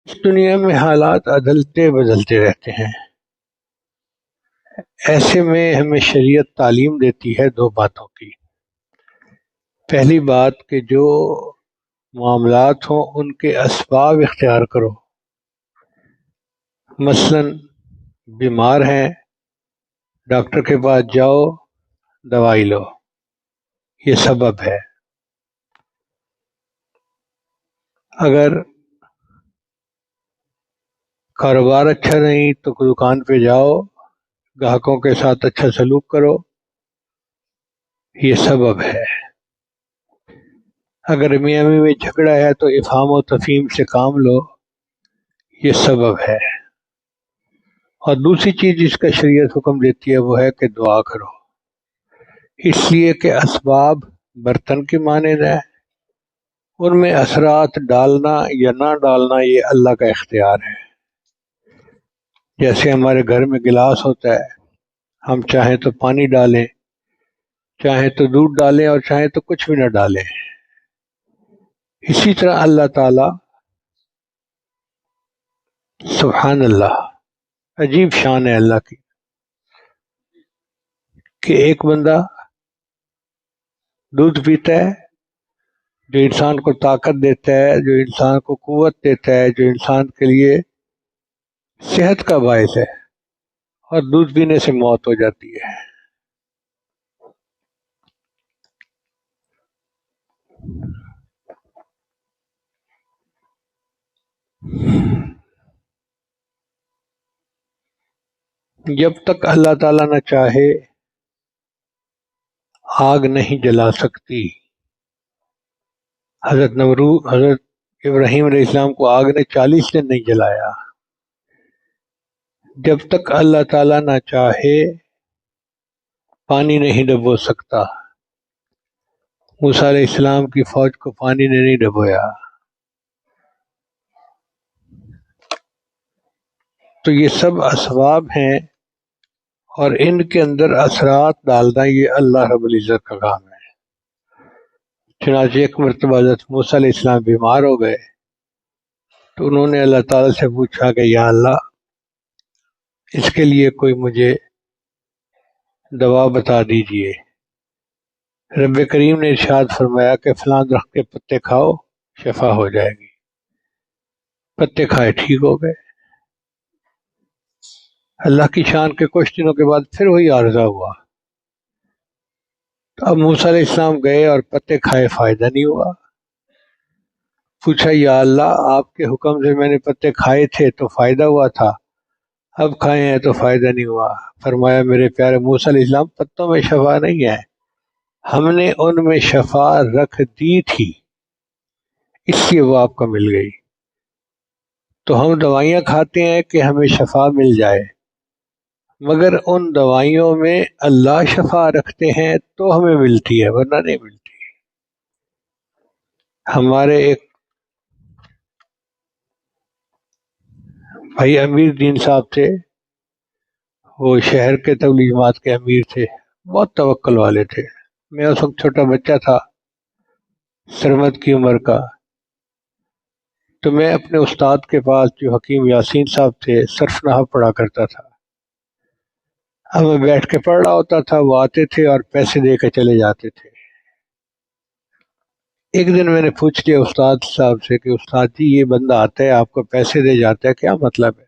اس دنیا میں حالات عدلتے بدلتے رہتے ہیں۔ ایسے میں ہمیں شریعت تعلیم دیتی ہے دو باتوں کی۔ پہلی بات کہ جو معاملات ہوں ان کے اسباب اختیار کرو۔ مثلا بیمار ہیں، ڈاکٹر کے پاس جاؤ، دوائی لو، یہ سبب ہے۔ اگر کاروبار اچھا نہیں تو دکان پہ جاؤ، گاہکوں کے ساتھ اچھا سلوک کرو، یہ سبب ہے۔ اگر میاں بیوی میں جھگڑا ہے تو افہام و تفہیم سے کام لو، یہ سبب ہے۔ اور دوسری چیز جس کا شریعت حکم دیتی ہے وہ ہے کہ دعا کرو، اس لیے کہ اسباب برتن کے مانند ہے، ان میں اثرات ڈالنا یا نہ ڈالنا یہ اللہ کا اختیار ہے۔ جیسے ہمارے گھر میں گلاس ہوتا ہے، ہم چاہیں تو پانی ڈالیں، چاہیں تو دودھ ڈالیں اور چاہیں تو کچھ بھی نہ ڈالیں۔ اسی طرح اللہ تعالی، سبحان اللہ، عجیب شان ہے اللہ کی کہ ایک بندہ دودھ پیتا ہے جو انسان کو طاقت دیتا ہے، جو انسان کو قوت دیتا ہے، جو انسان کے لیے صحت کا باعث ہے، اور دودھ پینے سے موت ہو جاتی ہے۔ جب تک اللہ تعالیٰ نہ چاہے آگ نہیں جلا سکتی۔ حضرت ابراہیم علیہ السلام کو آگ نے 40 دن نہیں جلایا۔ جب تک اللہ تعالیٰ نہ چاہے پانی نہیں ڈبو سکتا۔ موسیٰ علیہ السلام کی فوج کو پانی نے نہیں ڈبویا۔ تو یہ سب اسباب ہیں اور ان کے اندر اثرات ڈالنا یہ اللہ رب العزت کا کام ہے۔ چنانچہ ایک مرتبہ حضرت موسیٰ علیہ السلام بیمار ہو گئے تو انہوں نے اللہ تعالیٰ سے پوچھا کہ یا اللہ، اس کے لیے کوئی مجھے دوا بتا دیجئے۔ رب کریم نے ارشاد فرمایا کہ فلاں درخت کے پتے کھاؤ، شفا ہو جائے گی۔ پتے کھائے، ٹھیک ہو گئے۔ اللہ کی شان کے کچھ دنوں کے بعد پھر وہی عارضہ ہوا۔ تو اب موسیٰ علیہ السلام گئے اور پتے کھائے، فائدہ نہیں ہوا۔ پوچھا یا اللہ، آپ کے حکم سے میں نے پتے کھائے تھے تو فائدہ ہوا تھا، اب کھائے ہیں تو فائدہ نہیں ہوا۔ فرمایا میرے پیارے موسیٰ علیہ السلام، پتوں میں شفا نہیں ہے، ہم نے ان میں شفا رکھ دی تھی، اس لیے وہ آپ کو مل گئی۔ تو ہم دوائیاں کھاتے ہیں کہ ہمیں شفا مل جائے، مگر ان دوائیوں میں اللہ شفا رکھتے ہیں تو ہمیں ملتی ہے، ورنہ نہیں ملتی۔ ہمارے ایک بھائی امیر دین صاحب تھے، وہ شہر کے تبلیغ جماعت کے امیر تھے، بہت توکل والے تھے۔ میں اس وقت چھوٹا بچہ تھا، سرمد کی عمر کا، تو میں اپنے استاد کے پاس جو حکیم یاسین صاحب تھے صرف نحو پڑھا کرتا تھا۔ اب میں بیٹھ کے پڑھ رہا ہوتا تھا، وہ آتے تھے اور پیسے دے کے چلے جاتے تھے۔ ایک دن میں نے پوچھ لیا استاد صاحب سے کہ استاد جی، یہ بندہ آتا ہے آپ کو پیسے دے جاتا ہے، کیا مطلب ہے؟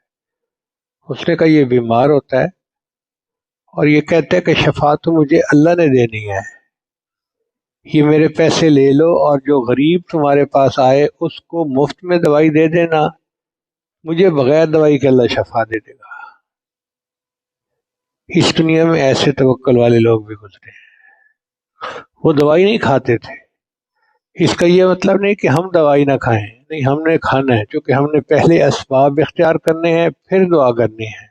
اس نے کہا یہ بیمار ہوتا ہے اور یہ کہتا ہے کہ شفا تو مجھے اللہ نے دینی ہے، یہ میرے پیسے لے لو اور جو غریب تمہارے پاس آئے اس کو مفت میں دوائی دے دینا، مجھے بغیر دوائی کے اللہ شفا دے دے گا۔ اس دنیا میں ایسے توکل والے لوگ بھی گزرے ہیں، وہ دوائی نہیں کھاتے تھے۔ اس کا یہ مطلب نہیں کہ ہم دوائی نہ کھائیں، نہیں، ہم نے کھانا ہے، کیونکہ ہم نے پہلے اسباب اختیار کرنے ہیں پھر دعا کرنی ہے۔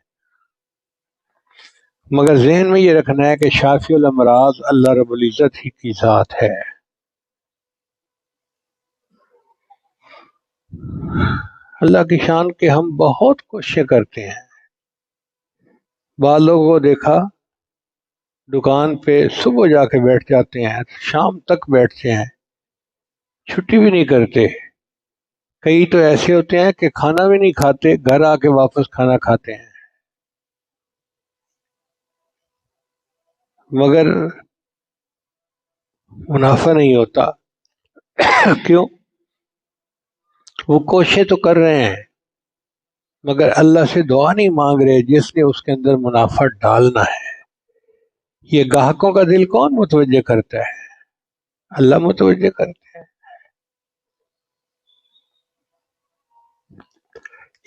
مگر ذہن میں یہ رکھنا ہے کہ شافی الامراض اللہ رب العزت ہی کی ذات ہے۔ اللہ کی شان کے ہم بہت کوششیں کرتے ہیں۔ بعض لوگوں کو دیکھا دکان پہ صبح جا کے بیٹھ جاتے ہیں، شام تک بیٹھتے ہیں، چھٹی بھی نہیں کرتے، کئی تو ایسے ہوتے ہیں کہ کھانا بھی نہیں کھاتے، گھر آ کے واپس کھانا کھاتے ہیں، مگر منافع نہیں ہوتا۔ کیوں؟ وہ کوششیں تو کر رہے ہیں مگر اللہ سے دعا نہیں مانگ رہے جس نے اس کے اندر منافع ڈالنا ہے۔ یہ گاہکوں کا دل کون متوجہ کرتا ہے؟ اللہ متوجہ کرتے ہیں۔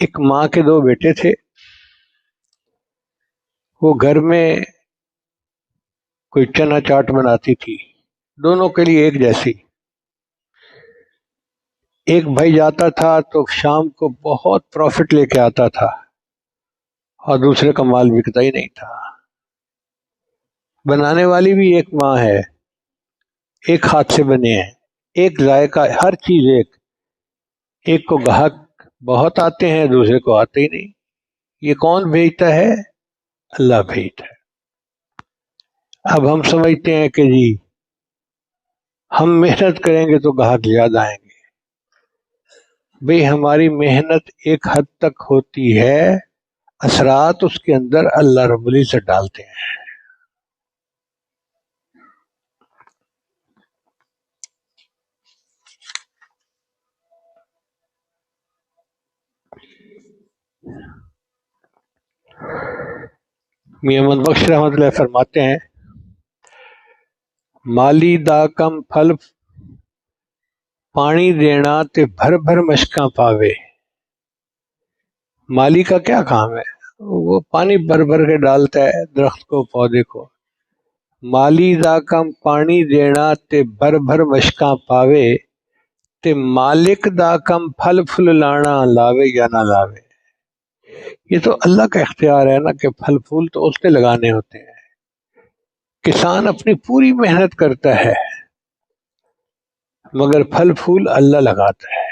ایک ماں کے دو بیٹے تھے، وہ گھر میں کوئی چنا چاٹ بناتی تھی، دونوں کے لیے ایک جیسی۔ ایک بھائی جاتا تھا تو شام کو بہت پروفٹ لے کے آتا تھا اور دوسرے کا مال بکتا ہی نہیں تھا۔ بنانے والی بھی ایک ماں ہے، ایک ہاتھ سے بنے ہیں، ایک ذائقہ، ہر چیز ایک کو گاہک بہت آتے ہیں، دوسرے کو آتے ہی نہیں۔ یہ کون بھیجتا ہے؟ اللہ بھیجتا ہے۔ اب ہم سمجھتے ہیں کہ جی ہم محنت کریں گے تو گاہک زیادہ آئیں گے۔ بھئی ہماری محنت ایک حد تک ہوتی ہے، اثرات اس کے اندر اللہ رب العزت ڈالتے ہیں۔ میاں احمد بخش رحمۃ اللہ فرماتے ہیں، مالی دا کم پھل پانی دینا تے بھر بھر مشکاں پاوے۔ مالی کا کیا کام ہے؟ وہ پانی بھر بھر کے ڈالتا ہے درخت کو، پودے کو۔ مالی دا کم پانی دینا تے بھر بھر مشکاں پاوے، تے مالک دا کم پھل پھل لانا لاوے یا نہ لاوے۔ یہ تو اللہ کا اختیار ہے نا کہ پھل پھول تو اس نے لگانے ہوتے ہیں۔ کسان اپنی پوری محنت کرتا ہے مگر پھل پھول اللہ لگاتا ہے،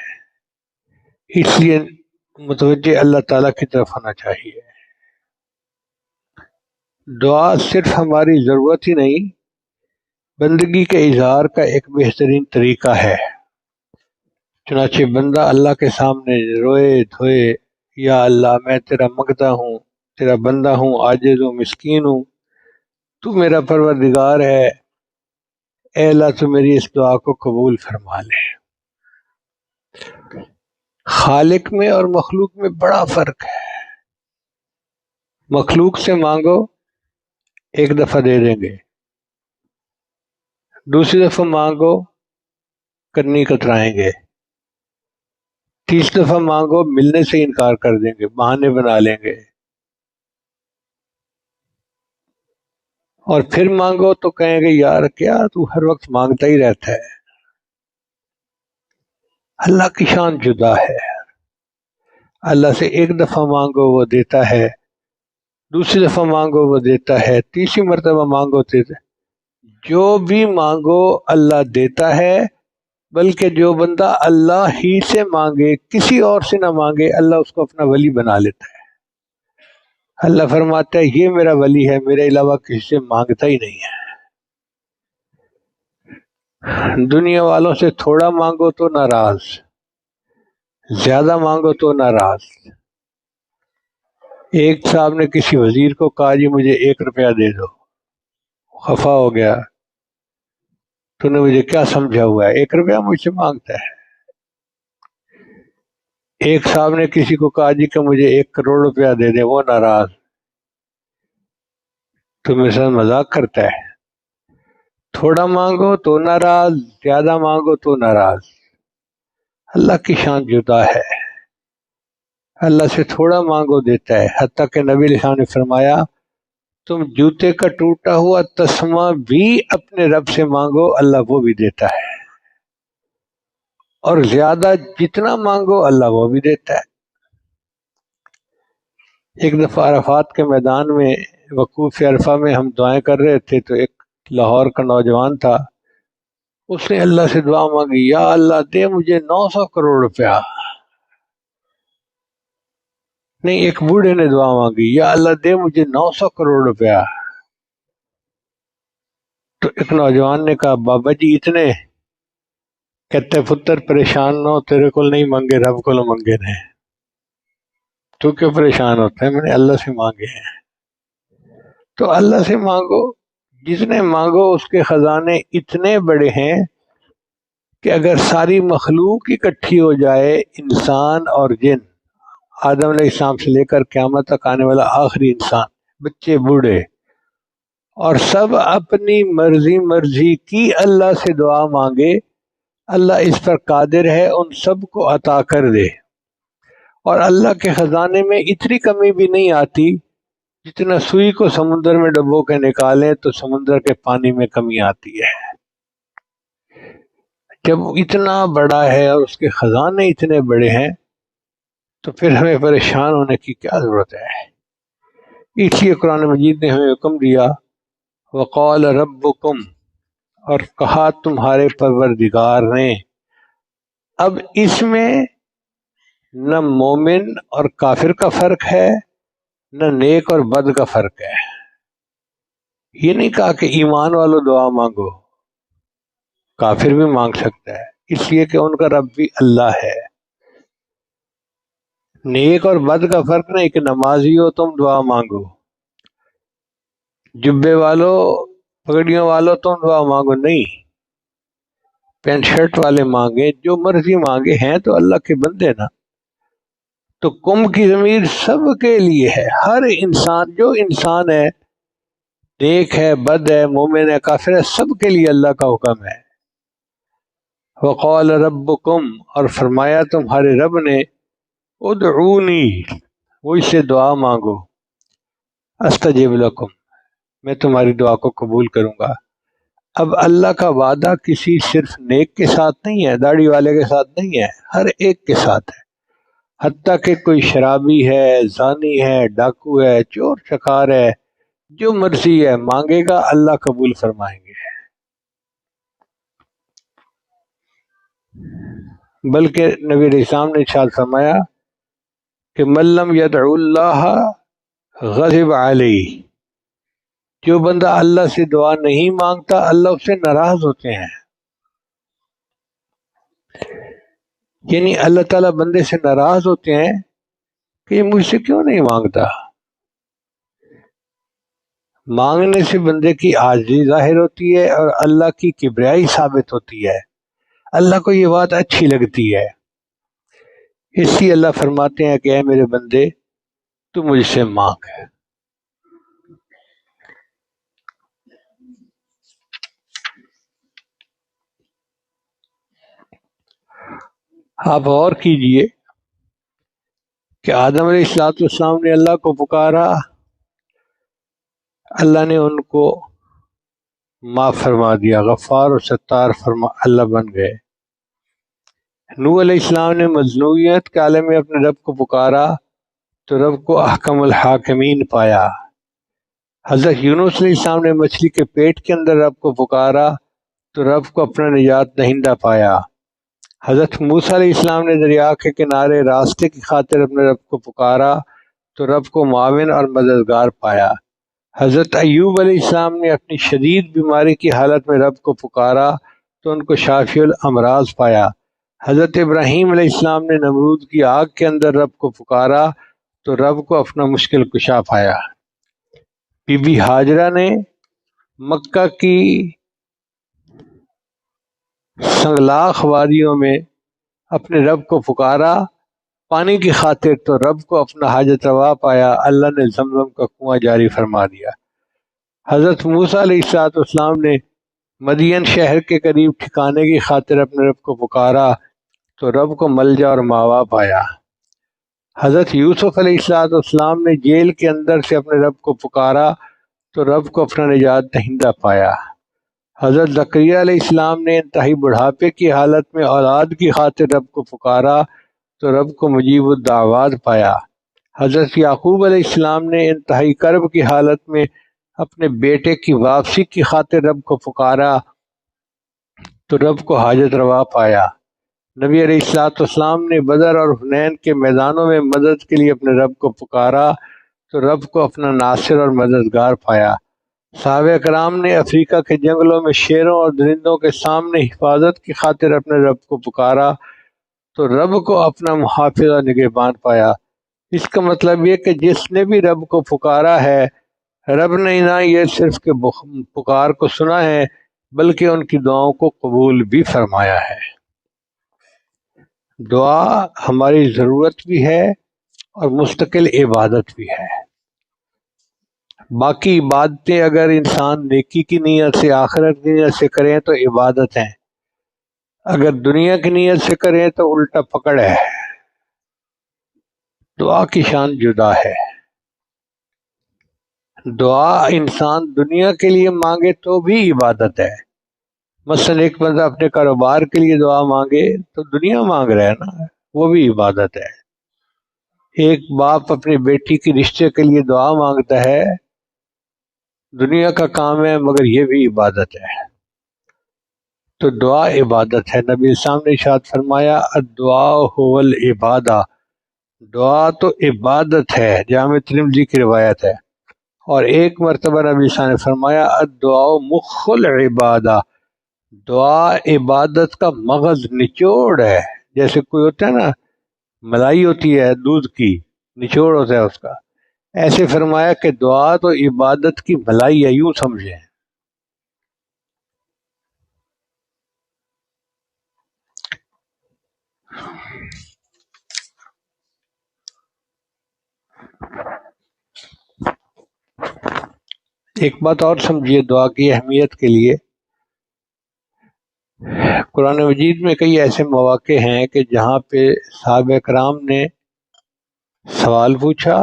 اس لیے متوجہ اللہ تعالیٰ کی طرف ہونا چاہیے۔ دعا صرف ہماری ضرورت ہی نہیں، بندگی کے اظہار کا ایک بہترین طریقہ ہے۔ چنانچہ بندہ اللہ کے سامنے روئے دھوئے، یا اللہ میں تیرا منگتا ہوں، تیرا بندہ ہوں، عاجز ہوں، مسکین ہوں، تو میرا پروردگار ہے، اے اللہ تو میری اس دعا کو قبول فرما لے۔ خالق میں اور مخلوق میں بڑا فرق ہے۔ مخلوق سے مانگو ایک دفعہ دے دیں گے، دوسری دفعہ مانگو کرنی کترائیں گے، تیس دفعہ مانگو ملنے سے انکار کر دیں گے، بہانے بنا لیں گے، اور پھر مانگو تو کہیں گے یار کیا تو ہر وقت مانگتا ہی رہتا ہے۔ اللہ کی شان جدا ہے۔ اللہ سے ایک دفعہ مانگو وہ دیتا ہے، دوسری دفعہ مانگو وہ دیتا ہے، تیسری مرتبہ مانگو دیتا ہے۔ جو بھی مانگو اللہ دیتا ہے، بلکہ جو بندہ اللہ ہی سے مانگے، کسی اور سے نہ مانگے، اللہ اس کو اپنا ولی بنا لیتا ہے۔ اللہ فرماتا ہے یہ میرا ولی ہے، میرے علاوہ کسی سے مانگتا ہی نہیں ہے۔ دنیا والوں سے تھوڑا مانگو تو ناراض، زیادہ مانگو تو ناراض۔ ایک صاحب نے کسی وزیر کو کہا جی مجھے 1 روپیہ دے دو، خفا ہو گیا، تو نے مجھے کیا سمجھا ہوا ہے، 1 روپیہ مجھ سے مانگتا ہے۔ ایک صاحب نے کسی کو کہا جی کہ مجھے 1 کروڑ روپیہ دے دے، وہ ناراض، تو میرے ساتھ مذاق کرتا ہے۔ تھوڑا مانگو تو ناراض، زیادہ مانگو تو ناراض۔ اللہ کی شان جدا ہے، اللہ سے تھوڑا مانگو دیتا ہے، حتیٰ کہ نبی علیہ السلام نے فرمایا تم جوتے کا ٹوٹا ہوا تسمہ بھی اپنے رب سے مانگو، اللہ وہ بھی دیتا ہے، اور زیادہ جتنا مانگو اللہ وہ بھی دیتا ہے۔ ایک دفعہ عرفات کے میدان میں وقوف عرفہ میں ہم دعائیں کر رہے تھے، تو ایک لاہور کا نوجوان تھا، اس نے اللہ سے دعا مانگی، یا اللہ دے مجھے 900 کروڑ روپیہ۔ نہیں، ایک بوڑھے نے دعا مانگی، یا اللہ دے مجھے 900 کروڑ روپیہ۔ تو ایک نوجوان نے کہا بابا جی اتنے؟ کہتے پتر پریشان نہ ہو، تیرے کو نہیں مانگے رب کو منگے نے، تو کیوں پریشان ہوتا ہے؟ میں نے اللہ سے مانگے ہیں۔ تو اللہ سے مانگو، جتنے مانگو اس کے خزانے اتنے بڑے ہیں کہ اگر ساری مخلوق اکٹھی ہو جائے، انسان اور جن، آدم علیہ السلام سے لے کر قیامت تک آنے والا آخری انسان، بچے بوڑھے، اور سب اپنی مرضی کی اللہ سے دعا مانگے، اللہ اس پر قادر ہے ان سب کو عطا کر دے۔ اور اللہ کے خزانے میں اتنی کمی بھی نہیں آتی، جتنا سوئی کو سمندر میں ڈبو کے نکالیں تو سمندر کے پانی میں کمی آتی ہے۔ جب اتنا بڑا ہے اور اس کے خزانے اتنے بڑے ہیں تو پھر ہمیں پریشان ہونے کی کیا ضرورت ہے؟ اس لیے قرآن مجید نے ہمیں حکم دیا، وقال ربکم، اور کہا تمہارے پروردگار نے۔ اب اس میں نہ مومن اور کافر کا فرق ہے، نہ نیک اور بد کا فرق ہے۔ یہ نہیں کہا کہ ایمان والوں دعا مانگو، کافر بھی مانگ سکتا ہے، اس لیے کہ ان کا رب بھی اللہ ہے۔ نیک اور بد کا فرق نہیں کہ نمازی ہو تم دعا مانگو، جبے والوں پگڑیوں والوں تم دعا مانگو، نہیں، پینٹ شرٹ والے مانگے، جو مرضی مانگے، ہیں تو اللہ کے بندے نا۔ تو کم کی ضمیر سب کے لیے ہے، ہر انسان، جو انسان ہے، نیک ہے، بد ہے، مومن ہے، کافر ہے، سب کے لیے اللہ کا حکم ہے۔ وقال ربکم، اور فرمایا تمہارے رب نے، ادعونی، مجھ سے دعا مانگو، استجب لکم، میں تمہاری دعا کو قبول کروں گا۔ اب اللہ کا وعدہ کسی صرف نیک کے ساتھ نہیں ہے، داڑھی والے کے ساتھ نہیں ہے، ہر ایک کے ساتھ ہے، حتیٰ کہ کوئی شرابی ہے، زانی ہے، ڈاکو ہے، چور چکار ہے، جو مرضی ہے مانگے گا، اللہ قبول فرمائیں گے۔ بلکہ نبی علیہ السلام نے ارشاد فرمایا کہ من لم یدعو اللہ غضب علیہ، جو بندہ اللہ سے دعا نہیں مانگتا اللہ اس سے ناراض ہوتے ہیں۔ یعنی اللہ تعالیٰ بندے سے ناراض ہوتے ہیں کہ یہ مجھ سے کیوں نہیں مانگتا۔ مانگنے سے بندے کی عاجزی ظاہر ہوتی ہے اور اللہ کی کبریائی ثابت ہوتی ہے، اللہ کو یہ بات اچھی لگتی ہے۔ اس لیے اللہ فرماتے ہیں کہ اے میرے بندے تو مجھ سے مانگ۔ آپ غور کیجئے کہ آدم علیہ السلام نے اللہ کو پکارا، اللہ نے ان کو معاف فرما دیا، غفار و ستار اللہ بن گئے۔ نوح علیہ السلام نے مظلومیت کے عالم میں اپنے رب کو پکارا تو رب کو احکم الحاکمین پایا۔ حضرت یونس علیہ السلام نے مچھلی کے پیٹ کے اندر رب کو پکارا تو رب کو اپنا نجات دہندہ پایا۔ حضرت موسیٰ علیہ السلام نے دریا کے کنارے راستے کی خاطر اپنے رب کو پکارا تو رب کو معاون اور مددگار پایا۔ حضرت ایوب علیہ السلام نے اپنی شدید بیماری کی حالت میں رب کو پکارا تو ان کو شافی الامراض پایا۔ حضرت ابراہیم علیہ السلام نے نمرود کی آگ کے اندر رب کو پکارا تو رب کو اپنا مشکل کشا پایا۔ بی بی ہاجرہ نے مکہ کی سنگلاخ وادیوں میں اپنے رب کو پکارا پانی کی خاطر تو رب کو اپنا حاجت روا پایا، اللہ نے زمزم کا کنواں جاری فرما دیا۔ حضرت موسیٰ علیہ السلام نے مدین شہر کے قریب ٹھکانے کی خاطر اپنے رب کو پکارا تو رب کو ملجا اور ماوا پایا۔ حضرت یوسف علیہ السلام نے جیل کے اندر سے اپنے رب کو پکارا تو رب کو اپنا نجات دہندہ پایا۔ حضرت زکریا علیہ السلام نے انتہائی بڑھاپے کی حالت میں اولاد کی خاطر رب کو پکارا تو رب کو مجیب الدعوات پایا۔ حضرت یعقوب علیہ السلام نے انتہائی کرب کی حالت میں اپنے بیٹے کی واپسی کی خاطر رب کو پکارا تو رب کو حاجت روا پایا۔ نبی علیہ السلام نے بدر اور حنین کے میدانوں میں مدد کے لیے اپنے رب کو پکارا تو رب کو اپنا ناصر اور مددگار پایا۔ صحابہ کرام نے افریقہ کے جنگلوں میں شیروں اور درندوں کے سامنے حفاظت کی خاطر اپنے رب کو پکارا تو رب کو اپنا محافظ اور نگہبان پایا۔ اس کا مطلب یہ کہ جس نے بھی رب کو پکارا ہے، رب نے نہ یہ صرف کہ پکار کو سنا ہے بلکہ ان کی دعاؤں کو قبول بھی فرمایا ہے۔ دعا ہماری ضرورت بھی ہے اور مستقل عبادت بھی ہے۔ باقی عبادتیں اگر انسان نیکی کی نیت سے، آخرت کی نیت سے کریں تو عبادت ہیں، اگر دنیا کی نیت سے کریں تو الٹا پکڑ ہے۔ دعا کی شان جدا ہے۔ دعا انسان دنیا کے لیے مانگے تو بھی عبادت ہے۔ مثلا ایک بندہ اپنے کاروبار کے لیے دعا مانگے تو دنیا مانگ رہا ہے نا، وہ بھی عبادت ہے۔ ایک باپ اپنی بیٹی کے رشتے کے لیے دعا مانگتا ہے، دنیا کا کام ہے مگر یہ بھی عبادت ہے۔ تو دعا عبادت ہے۔ نبی اسلام نے ارشاد فرمایا الدعاء هو العبادہ، دعا تو عبادت ہے، جامع ترمذی کی روایت ہے۔ اور ایک مرتبہ نبی اسلام نے فرمایا الدعاء مخ العبادہ، دعا عبادت کا مغز، نچوڑ ہے۔ جیسے کوئی ہوتا ہے نا، ملائی ہوتی ہے دودھ کی، نچوڑ ہوتا ہے اس کا، ایسے فرمایا کہ دعا تو عبادت کی ملائی ہے، یوں سمجھیں۔ ایک بات اور سمجھیے دعا کی اہمیت کے لیے، قرآن مجید میں کئی ایسے مواقع ہیں کہ جہاں پہ صحابہ کرام نے سوال پوچھا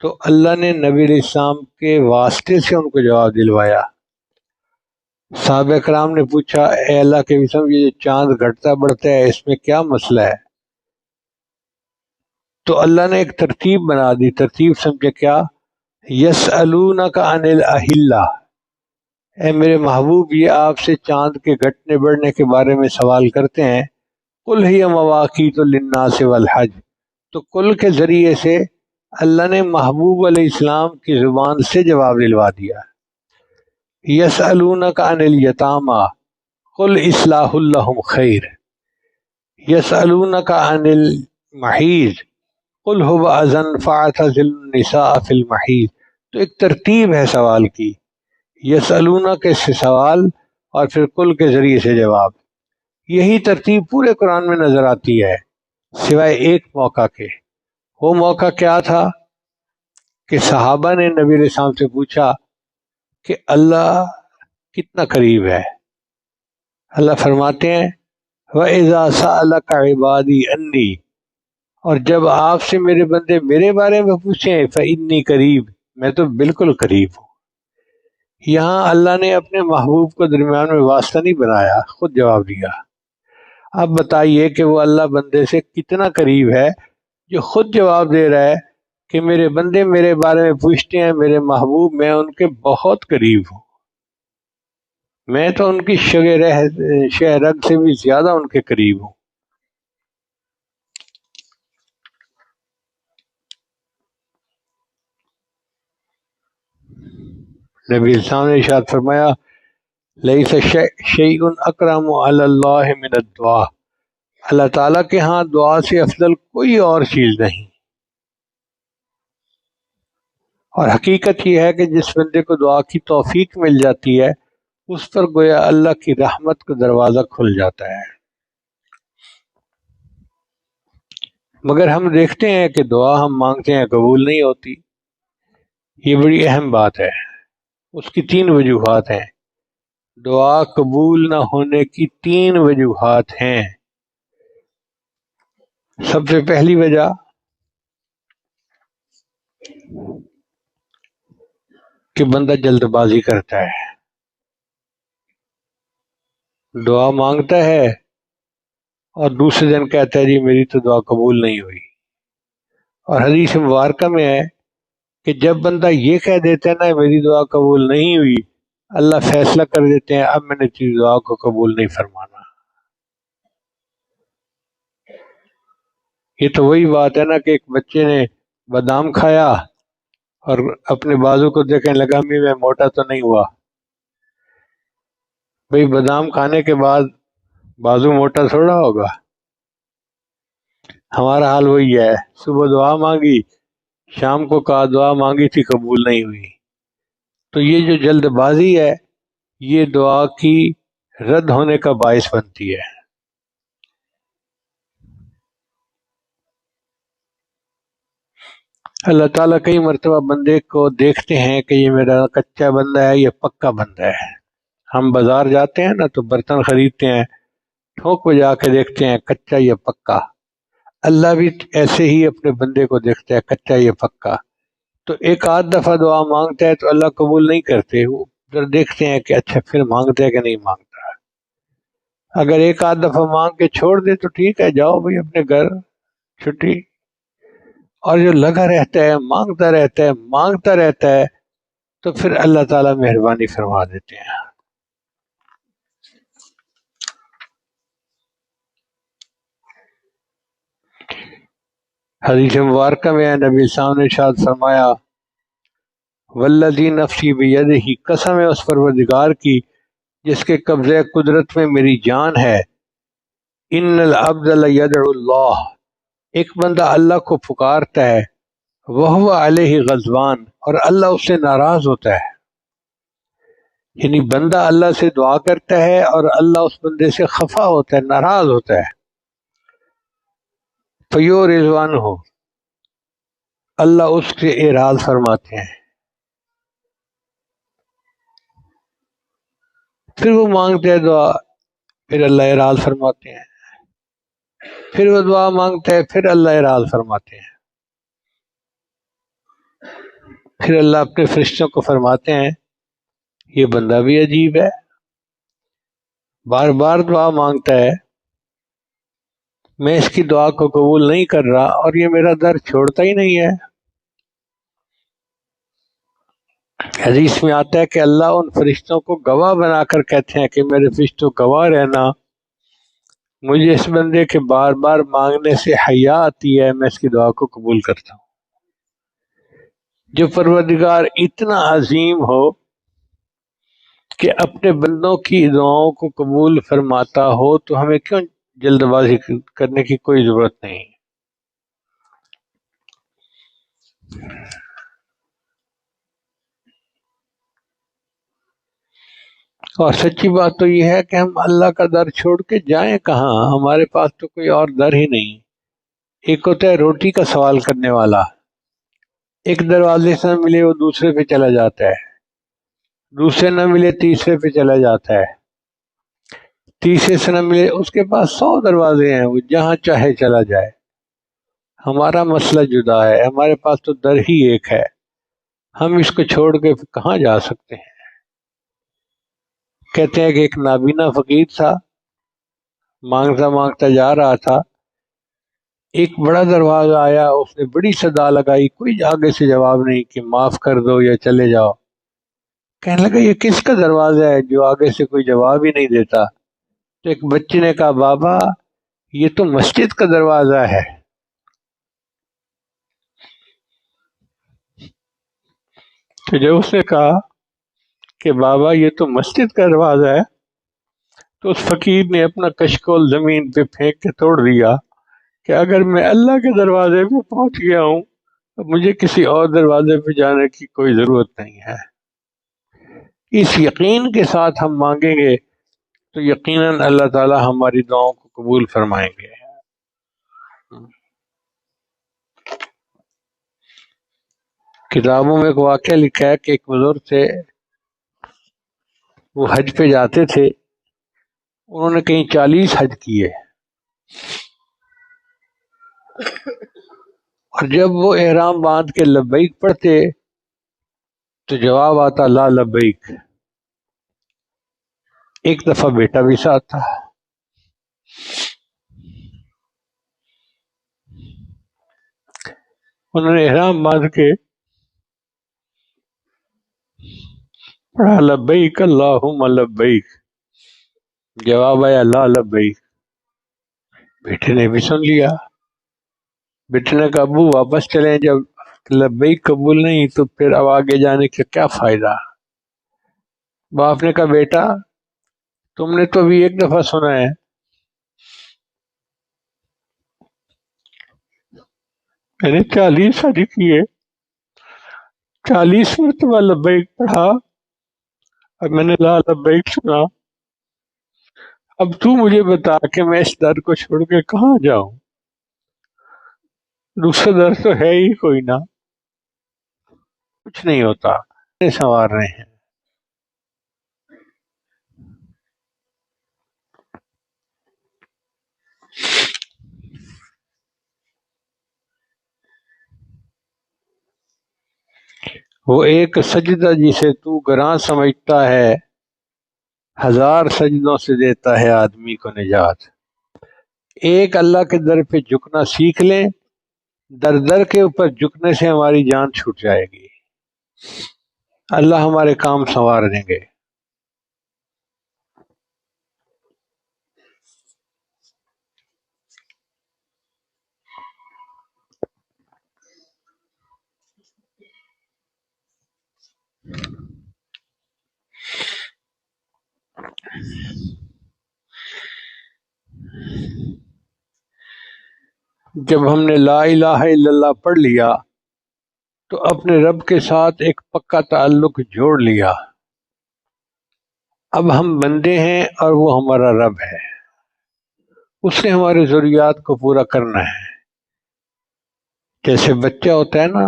تو اللہ نے نبی علیہ السلام کے واسطے سے ان کو جواب دلوایا۔ صحابہ کرام نے پوچھا اے اللہ کے قسم، یہ چاند گھٹتا بڑھتا ہے اس میں کیا مسئلہ ہے؟ تو اللہ نے ایک ترتیب بنا دی۔ ترتیب سمجھے کیا؟ یسألونک عن الاہلہ، اے میرے محبوب یہ آپ سے چاند کے گھٹنے بڑھنے کے بارے میں سوال کرتے ہیں، قل ہی مواقیت للناس والحج، تو قل کے ذریعے سے اللہ نے محبوب علیہ السلام کی زبان سے جواب دلوا دیا۔ یسألونک عن الیتامی قل اصلاح لہم خیر، یسألونک عن المحیض قل هو اذن فاعتزلوا النساء فی المحیض۔ تو ایک ترتیب ہے سوال کی، یسألونک سے سوال اور پھر قل کے ذریعے سے جواب۔ یہی ترتیب پورے قرآن میں نظر آتی ہے سوائے ایک موقع کے۔ وہ موقع کیا تھا کہ صحابہ نے نبی علیہ السلام سے پوچھا کہ اللہ کتنا قریب ہے۔ اللہ فرماتے ہیں وَإِذَا سَأَلَكَ عِبَادِي أَنِّي، اور جب آپ سے میرے بندے میرے بارے میں پوچھیں فَإِنِّي قریب، میں تو بالکل قریب ہوں۔ یہاں اللہ نے اپنے محبوب کو درمیان میں واسطہ نہیں بنایا، خود جواب دیا۔ اب بتائیے کہ وہ اللہ بندے سے کتنا قریب ہے جو خود جواب دے رہا ہے کہ میرے بندے میرے بارے میں پوچھتے ہیں، میرے محبوب میں ان کے بہت قریب ہوں، میں تو ان کی شہ رگ سے بھی زیادہ ان کے قریب ہوں۔ نبی اسلام نے ارشاد فرمایا لیس شیء اکرم علی اللہ من الدعاء، اللہ تعالیٰ کے ہاں دعا سے افضل کوئی اور چیز نہیں۔ اور حقیقت یہ ہے کہ جس بندے کو دعا کی توفیق مل جاتی ہے اس پر گویا اللہ کی رحمت کا دروازہ کھل جاتا ہے۔ مگر ہم دیکھتے ہیں کہ دعا ہم مانگتے ہیں قبول نہیں ہوتی۔ یہ بڑی اہم بات ہے۔ اس کی 3 وجوہات ہیں۔ دعا قبول نہ ہونے کی 3 وجوہات ہیں۔ سب سے پہلی وجہ کہ بندہ جلد بازی کرتا ہے، دعا مانگتا ہے اور دوسرے دن کہتا ہے جی میری تو دعا قبول نہیں ہوئی۔ اور حدیث مبارکہ میں ہے کہ جب بندہ یہ کہہ دیتا ہے نا میری دعا قبول نہیں ہوئی، اللہ فیصلہ کر دیتے ہیں اب میں نے تیری دعا کو قبول نہیں فرمانا۔ یہ تو وہی بات ہے نا کہ ایک بچے نے بادام کھایا اور اپنے بازو کو دیکھنے لگا میں موٹا تو نہیں ہوا. بھئی بادام کھانے کے بعد بازو موٹا تھوڑا ہوگا. ہمارا حال وہی ہے، صبح دعا مانگی، شام کو کہا دعا مانگی تھی قبول نہیں ہوئی. تو یہ جو جلد بازی ہے یہ دعا کی رد ہونے کا باعث بنتی ہے. اللہ تعالیٰ کئی مرتبہ بندے کو دیکھتے ہیں کہ یہ میرا کچا بندہ ہے یا پکا بندہ ہے. ہم بازار جاتے ہیں نا تو برتن خریدتے ہیں، ٹھوک پہ جا کے دیکھتے ہیں کچا یا پکا. اللہ بھی ایسے ہی اپنے بندے کو دیکھتا ہے کچا یا پکا. تو ایک آدھ دفعہ دعا مانگتا ہے تو اللہ قبول نہیں کرتے، وہ پھر دیکھتے ہیں کہ اچھا پھر مانگتا ہے کہ نہیں مانگتا. اگر ایک آدھ دفعہ مانگ کے چھوڑ دے تو ٹھیک ہے، جاؤ بھائی اپنے گھر، چھٹی. اور جو لگا رہتا ہے مانگتا رہتا ہے تو پھر اللہ تعالیٰ مہربانی فرما دیتے ہیں. حدیث مبارکہ میں نبی صاحب نے ارشاد فرمایا والذی نفسی بیدہ، قسم ہے اس پروردگار کی جس کے قبضہ قدرت میں میری جان ہے، ان العبد لیدعو اللہ، ایک بندہ اللہ کو پکارتا ہے، وہو علیہ غضبان، اور اللہ اس سے ناراض ہوتا ہے. یعنی بندہ اللہ سے دعا کرتا ہے اور اللہ اس بندے سے خفا ہوتا ہے، ناراض ہوتا ہے. فیو رضوان ہو، اللہ اس سے اعراض فرماتے ہیں. پھر وہ مانگتے ہیں دعا، پھر اللہ اعراض فرماتے ہیں. پھر وہ دعا مانگتے ہیں، پھر اللہ اعراض فرماتے ہیں. پھر اللہ اپنے فرشتوں کو فرماتے ہیں یہ بندہ بھی عجیب ہے، بار بار دعا مانگتا ہے، میں اس کی دعا کو قبول نہیں کر رہا اور یہ میرا در چھوڑتا ہی نہیں ہے. حدیث میں آتا ہے کہ اللہ ان فرشتوں کو گواہ بنا کر کہتے ہیں کہ میرے فرشتوں گواہ رہنا، مجھے اس بندے کے بار بار مانگنے سے حیا آتی ہے، میں اس کی دعا کو قبول کرتا ہوں. جو پروردگار اتنا عظیم ہو کہ اپنے بندوں کی دعاؤں کو قبول فرماتا ہو تو ہمیں کیوں جلد بازی کرنے کی کوئی ضرورت نہیں. اور سچی بات تو یہ ہے کہ ہم اللہ کا در چھوڑ کے جائیں کہاں، ہمارے پاس تو کوئی اور در ہی نہیں. ایک ہوتا ہے روٹی کا سوال کرنے والا، ایک دروازے سے نہ ملے وہ دوسرے پہ چلا جاتا ہے، دوسرے نہ ملے تیسرے پہ چلا جاتا ہے، تیسرے سے نہ ملے اس کے پاس 100 دروازے ہیں، وہ جہاں چاہے چلا جائے. ہمارا مسئلہ جدا ہے، ہمارے پاس تو در ہی ایک ہے، ہم اس کو چھوڑ کے کہاں جا سکتے ہیں. کہتے ہیں کہ ایک نابینا فقیر تھا، مانگتا مانگتا جا رہا تھا، ایک بڑا دروازہ آیا، اس نے بڑی صدا لگائی، کوئی آگے سے جواب نہیں کہ معاف کر دو یا چلے جاؤ. کہنے لگا یہ کس کا دروازہ ہے جو آگے سے کوئی جواب ہی نہیں دیتا. تو ایک بچے نے کہا بابا یہ تو مسجد کا دروازہ ہے. تو جب اس نے کہا کہ بابا یہ تو مسجد کا دروازہ ہے تو اس فقیر نے اپنا کشکول زمین پہ پھینک کے توڑ دیا کہ اگر میں اللہ کے دروازے پہ پہنچ گیا ہوں تو مجھے کسی اور دروازے پہ جانے کی کوئی ضرورت نہیں ہے. اس یقین کے ساتھ ہم مانگیں گے تو یقیناً اللہ تعالی ہماری دعاؤں کو قبول فرمائیں گے. کتابوں میں ایک واقعہ لکھا ہے کہ ایک بزرگ تھے، وہ حج پہ جاتے تھے، انہوں نے کہیں 40 حج کیے، اور جب وہ احرام باندھ کے لبیک پڑھتے تو جواب آتا لا لبیک. ایک دفعہ بیٹا بھی ساتھ تھا، انہوں نے احرام باندھ کے پڑھا لبیک اللہم لبیک، جواب آیا لا لبیک. بیٹے نے بھی سن لیا، بیٹے نے کہا ابو واپس چلیں، جب لبیک قبول نہیں تو پھر اب آگے جانے کا کیا فائدہ؟ باپ نے کہا بیٹا تم نے تو ابھی ایک دفعہ سنا ہے، میں نے 40 شادی کی ہے، 40 مرتبہ لبیک پڑھا اور میں نے لا لبیک سنا، اب تو مجھے بتا کہ میں اس در کو چھوڑ کے کہاں جاؤں؟ دوسرا در تو ہے ہی کوئی نہ، کچھ نہیں ہوتا، سنوار رہے ہیں۔ وہ ایک سجدہ جسے تو گراں سمجھتا ہے، 1000 سجدوں سے دیتا ہے آدمی کو نجات۔ ایک اللہ کے در پہ جھکنا سیکھ لیں، در در کے اوپر جھکنے سے ہماری جان چھوٹ جائے گی، اللہ ہمارے کام سنوار دیں گے۔ جب ہم نے لا الہ الا اللہ پڑھ لیا تو اپنے رب کے ساتھ ایک پکا تعلق جوڑ لیا، اب ہم بندے ہیں اور وہ ہمارا رب ہے، اس نے ہماری ضروریات کو پورا کرنا ہے۔ جیسے بچہ ہوتا ہے نا،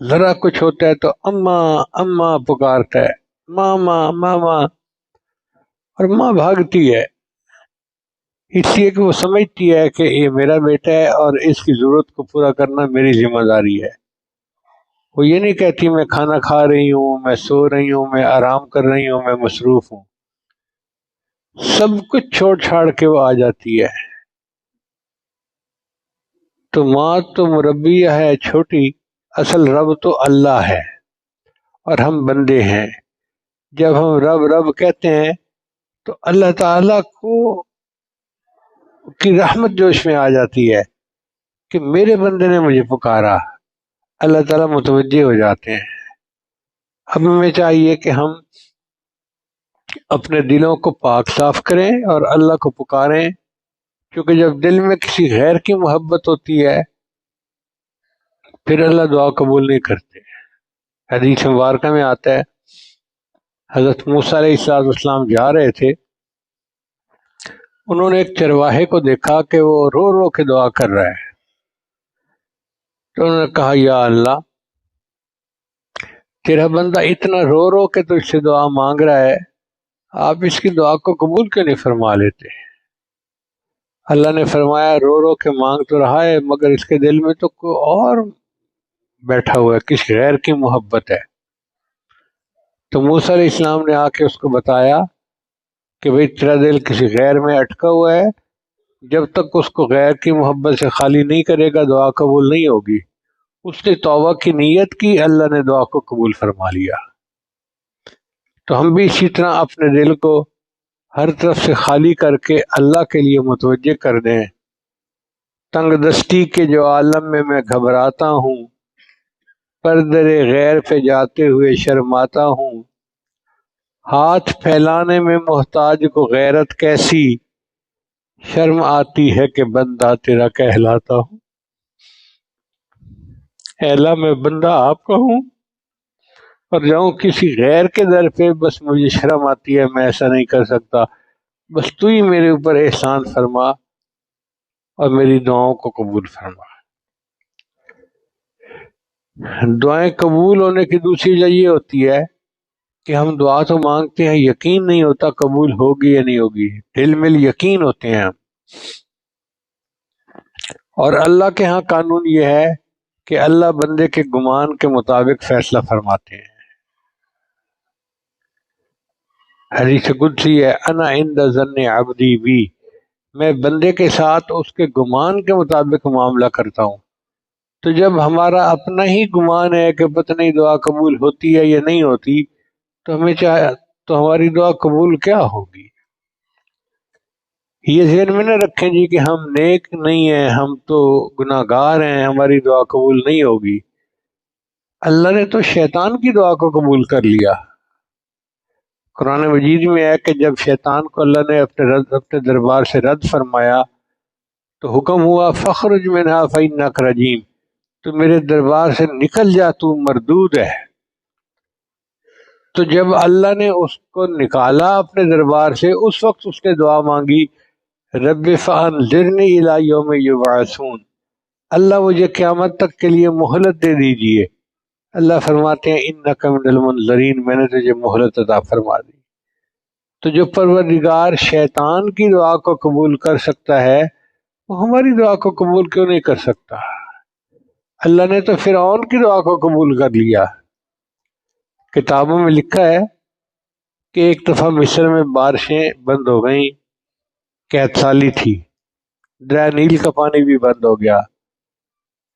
ذرا کچھ ہوتا ہے تو اماں اماں پکارتا ہے، ماما ماما، اور ماں بھاگتی ہے، اس لیے کہ وہ سمجھتی ہے کہ یہ میرا بیٹا ہے اور اس کی ضرورت کو پورا کرنا میری ذمہ داری ہے۔ وہ یہ نہیں کہتی میں کھانا کھا رہی ہوں، میں سو رہی ہوں، میں آرام کر رہی ہوں، میں مصروف ہوں، سب کچھ چھوڑ چھاڑ کے وہ آ جاتی ہے۔ تو ماں تو مربیہ ہے چھوٹی، اصل رب تو اللہ ہے اور ہم بندے ہیں۔ جب ہم رب رب کہتے ہیں تو اللہ تعالی کی رحمت جوش میں آ جاتی ہے کہ میرے بندے نے مجھے پکارا، اللہ تعالیٰ متوجہ ہو جاتے ہیں۔ اب ہمیں چاہیے کہ ہم اپنے دلوں کو پاک صاف کریں اور اللہ کو پکاریں، کیونکہ جب دل میں کسی غیر کی محبت ہوتی ہے پھر اللہ دعا قبول نہیں کرتے۔ حدیث مبارکہ میں آتا ہے حضرت موسیٰ علیہ السلام جا رہے تھے، انہوں نے ایک چرواہے کو دیکھا کہ وہ رو رو کے دعا کر رہا ہے، تو انہوں نے کہا یا اللہ تیرا بندہ اتنا رو رو کے تو اس سے دعا مانگ رہا ہے، آپ اس کی دعا کو قبول کیوں نہیں فرما لیتے؟ اللہ نے فرمایا رو رو کے مانگ تو رہا ہے مگر اس کے دل میں تو کوئی اور بیٹھا ہوا ہے، کسی غیر کی محبت ہے۔ تو موسیٰ علیہ السلام نے آ کے اس کو بتایا کہ بھئی تیرا دل کسی غیر میں اٹکا ہوا ہے، جب تک اس کو غیر کی محبت سے خالی نہیں کرے گا دعا قبول نہیں ہوگی۔ اس نے توبہ کی نیت کی، اللہ نے دعا کو قبول فرما لیا۔ تو ہم بھی اسی طرح اپنے دل کو ہر طرف سے خالی کر کے اللہ کے لیے متوجہ کر دیں۔ تنگ دستی کے جو عالم میں گھبراتا ہوں، پردے غیر پہ جاتے ہوئے شرماتا ہوں، ہاتھ پھیلانے میں محتاج کو غیرت کیسی، شرم آتی ہے کہ بندہ تیرا کہلاتا ہوں۔ اے اللہ میں بندہ آپ کا ہوں اور جاؤں کسی غیر کے در پہ، بس مجھے شرم آتی ہے، میں ایسا نہیں کر سکتا، بس تو ہی میرے اوپر احسان فرما اور میری دعاؤں کو قبول فرما۔ دعائیں قبول ہونے کی دوسری وجہ یہ ہوتی ہے کہ ہم دعا تو مانگتے ہیں، یقین نہیں ہوتا قبول ہوگی یا نہیں ہوگی، دل میں یقین ہوتے ہیں ہم، اور اللہ کے ہاں قانون یہ ہے کہ اللہ بندے کے گمان کے مطابق فیصلہ فرماتے ہیں۔ حدیث قدسی ہے انا عند ظن عبدی بی، میں بندے کے ساتھ اس کے گمان کے مطابق معاملہ کرتا ہوں۔ تو جب ہمارا اپنا ہی گمان ہے کہ پتہ نہیں دعا قبول ہوتی ہے یا نہیں ہوتی، تو ہمیں تو ہماری دعا قبول کیا ہوگی؟ یہ ذہن میں نہ رکھیں جی کہ ہم نیک نہیں ہیں، ہم تو گناہ گار ہیں، ہماری دعا قبول نہیں ہوگی۔ اللہ نے تو شیطان کی دعا کو قبول کر لیا۔ قرآن مجید میں ہے کہ جب شیطان کو اللہ نے اپنے دربار سے رد فرمایا تو حکم ہوا فخرج منہا فإنک رجیم، تو میرے دربار سے نکل جا، تو مردود ہے۔ تو جب اللہ نے اس کو نکالا اپنے دربار سے، اس وقت اس نے دعا مانگی رب فانظرنی الی یوم یبعثون، اللہ مجھے قیامت تک کے لیے مہلت دے دیجئے۔ اللہ فرماتے ہیں انک من المنظرین، میں نے تجھے مہلت عطا فرما دی۔ تو جو پروردگار شیطان کی دعا کو قبول کر سکتا ہے، وہ ہماری دعا کو قبول کیوں نہیں کر سکتا؟ اللہ نے تو فرعون کی دعا کو قبول کر لیا۔ کتابوں میں لکھا ہے کہ ایک دفعہ مصر میں بارشیں بند ہو گئیں، قحط سالی تھی، دریا نیل کا پانی بھی بند ہو گیا۔